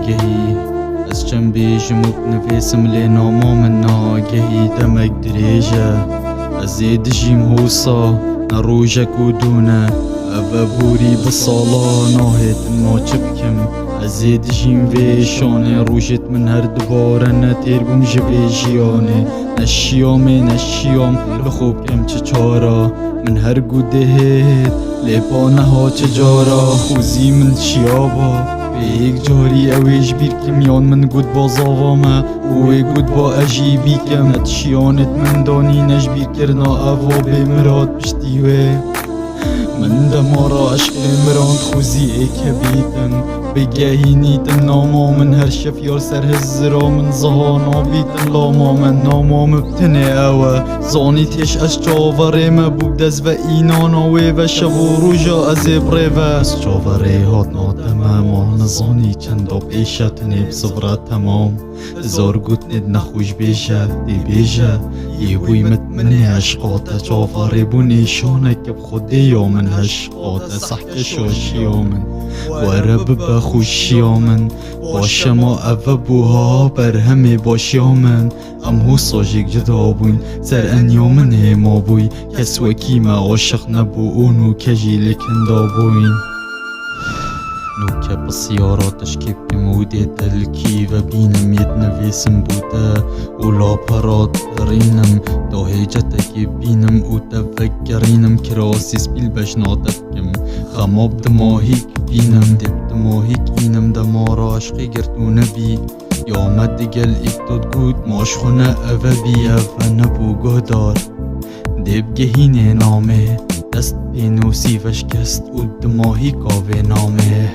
آگهی از چند بیشم و بنفسم لنامو من آگهی دمک دریجه از دجیم حوصا نروجك ودونه أبا بوري بصالة ناهت ما چبكم ازید جیم ویشانه روشت من هر دوباره نتیرگم جبه جیانه نشیام بخوب کم چه چارا من هر گوده هید لیپانه ها چه جارا خوزی من چیابا به یک جاری اویج بیر کم یان من گود با زاوامه اوی گود با اجیبی کم نتشیانت من دانی نجبیر کرنا اوا به مراد بشتیوه من دمارا عشق مراند خوزی ایک بیتن بگهی نیتن ناما من هر شفیار سر هزرا من زهانا بیتن لاما من ناما مبتنه اوه زانی تیش از چاوره مبوب دز و ایناناوه و شب و روژا از ابره و از چاوره هات ناتمام نزانی چندا پیشت نیب صبره تمام زار گوت ند نخوش بیشه دی بیشه یه بوی متمنه عشقات چاوره بو نیشانه که بخوده یا من عشقات صحک شاشی من ورب بخوشی من باشه ما اوه بوها بر همه باشی من ام هو ساجیک جدا بوین سر انیا من هما بوی کس وکی ما عاشق نبو اونو کجی لکن دا بوین نوکه بسیاراتش که بموده تلکی و بینم ید نویسم بوده اولا پرات رینم دا هیجته که بینم او تفکرینم کراسیس بیل بشناتفکم خماب دماهیک بینم دب دماهیک اینم دمارا عشقی گردونه بی یا مدگل اکتاد گود ماشخونه اوه بی اوه نبو گهدار دب گهینه نامه دست بینوسی وشکست او دماهیک آوه نامه